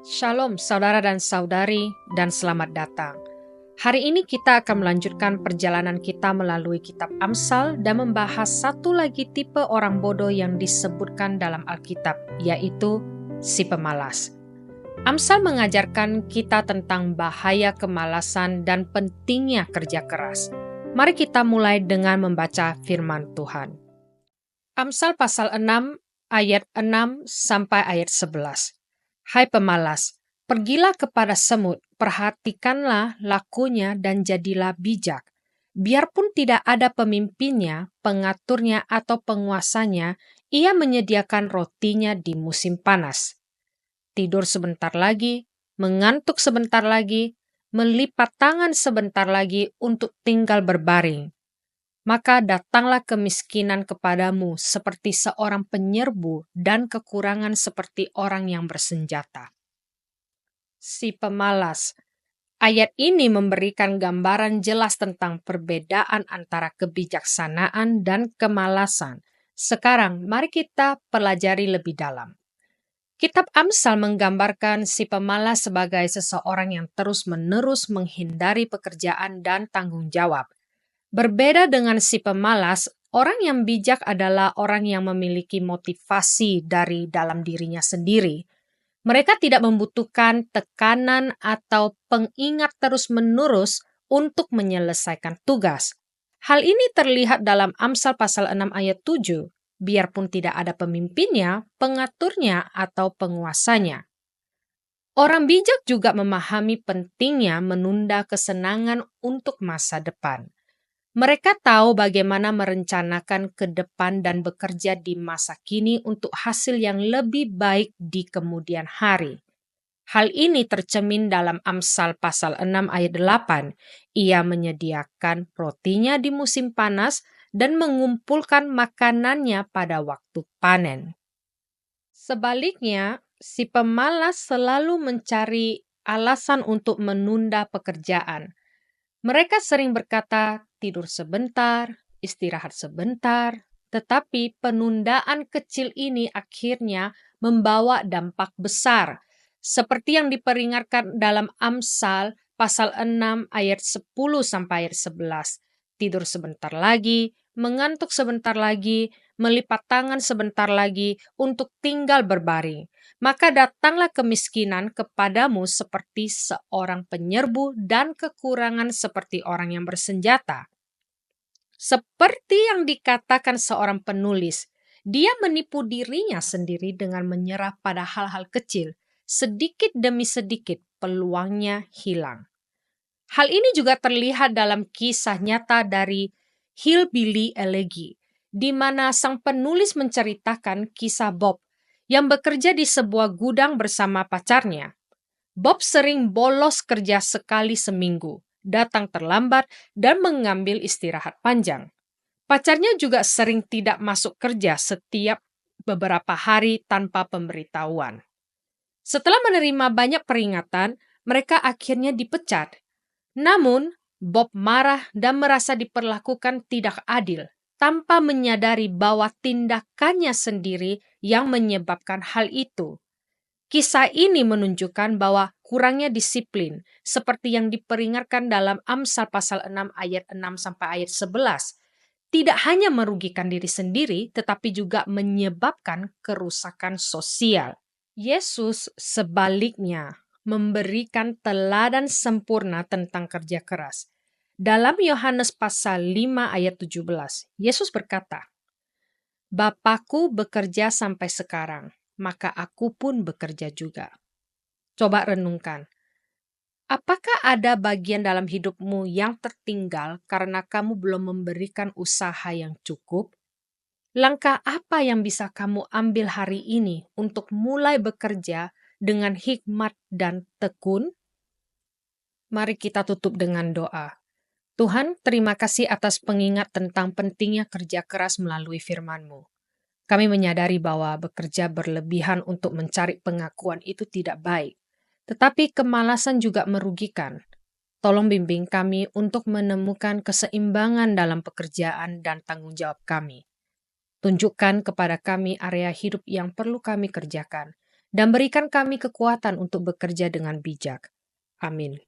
Shalom saudara dan saudari, dan selamat datang. Hari ini kita akan melanjutkan perjalanan kita melalui kitab Amsal dan membahas satu lagi tipe orang bodoh yang disebutkan dalam Alkitab, yaitu si pemalas. Amsal mengajarkan kita tentang bahaya kemalasan dan pentingnya kerja keras. Mari kita mulai dengan membaca firman Tuhan. Amsal pasal 6 ayat 6 sampai ayat 11. Hai pemalas, pergilah kepada semut, perhatikanlah lakunya dan jadilah bijak. Biarpun tidak ada pemimpinnya, pengaturnya atau penguasanya, ia menyediakan rotinya di musim panas. Tidur sebentar lagi, mengantuk sebentar lagi, melipat tangan sebentar lagi untuk tinggal berbaring. Maka datanglah kemiskinan kepadamu seperti seorang penyerbu dan kekurangan seperti orang yang bersenjata. Si pemalas. Ayat ini memberikan gambaran jelas tentang perbedaan antara kebijaksanaan dan kemalasan. Sekarang, mari kita pelajari lebih dalam. Kitab Amsal menggambarkan si pemalas sebagai seseorang yang terus-menerus menghindari pekerjaan dan tanggung jawab. Berbeda dengan si pemalas, orang yang bijak adalah orang yang memiliki motivasi dari dalam dirinya sendiri. Mereka tidak membutuhkan tekanan atau pengingat terus-menerus untuk menyelesaikan tugas. Hal ini terlihat dalam Amsal pasal 6 ayat 7, biarpun tidak ada pemimpinnya, pengaturnya, atau penguasanya. Orang bijak juga memahami pentingnya menunda kesenangan untuk masa depan. Mereka tahu bagaimana merencanakan ke depan dan bekerja di masa kini untuk hasil yang lebih baik di kemudian hari. Hal ini tercermin dalam Amsal pasal 6 ayat 8. Ia menyediakan rotinya di musim panas dan mengumpulkan makanannya pada waktu panen. Sebaliknya, si pemalas selalu mencari alasan untuk menunda pekerjaan. Mereka sering berkata, tidur sebentar, istirahat sebentar, tetapi penundaan kecil ini akhirnya membawa dampak besar, seperti yang diperingatkan dalam Amsal pasal 6 ayat 10 sampai ayat 11. Tidur sebentar lagi, mengantuk sebentar lagi, melipat tangan sebentar lagi untuk tinggal berbaring. Maka datanglah kemiskinan kepadamu seperti seorang penyerbu dan kekurangan seperti orang yang bersenjata. Seperti yang dikatakan seorang penulis, dia menipu dirinya sendiri dengan menyerah pada hal-hal kecil. Sedikit demi sedikit peluangnya hilang. Hal ini juga terlihat dalam kisah nyata dari Hillbilly Elegy, di mana sang penulis menceritakan kisah Bob yang bekerja di sebuah gudang bersama pacarnya. Bob sering bolos kerja sekali seminggu, datang terlambat, dan mengambil istirahat panjang. Pacarnya juga sering tidak masuk kerja setiap beberapa hari tanpa pemberitahuan. Setelah menerima banyak peringatan, mereka akhirnya dipecat. Namun, Bob marah dan merasa diperlakukan tidak adil, tanpa menyadari bahwa tindakannya sendiri yang menyebabkan hal itu. Kisah ini menunjukkan bahwa kurangnya disiplin, seperti yang diperingatkan dalam Amsal pasal 6 ayat 6 sampai ayat 11, tidak hanya merugikan diri sendiri, tetapi juga menyebabkan kerusakan sosial. Yesus sebaliknya memberikan teladan sempurna tentang kerja keras. Dalam Yohanes pasal 5 ayat 17, Yesus berkata, Bapakku bekerja sampai sekarang, maka aku pun bekerja juga. Coba renungkan, apakah ada bagian dalam hidupmu yang tertinggal karena kamu belum memberikan usaha yang cukup? Langkah apa yang bisa kamu ambil hari ini untuk mulai bekerja dengan hikmat dan tekun? Mari kita tutup dengan doa. Tuhan, terima kasih atas pengingat tentang pentingnya kerja keras melalui firman-Mu. Kami menyadari bahwa bekerja berlebihan untuk mencari pengakuan itu tidak baik, tetapi kemalasan juga merugikan. Tolong bimbing kami untuk menemukan keseimbangan dalam pekerjaan dan tanggung jawab kami. Tunjukkan kepada kami area hidup yang perlu kami kerjakan, dan berikan kami kekuatan untuk bekerja dengan bijak. Amin.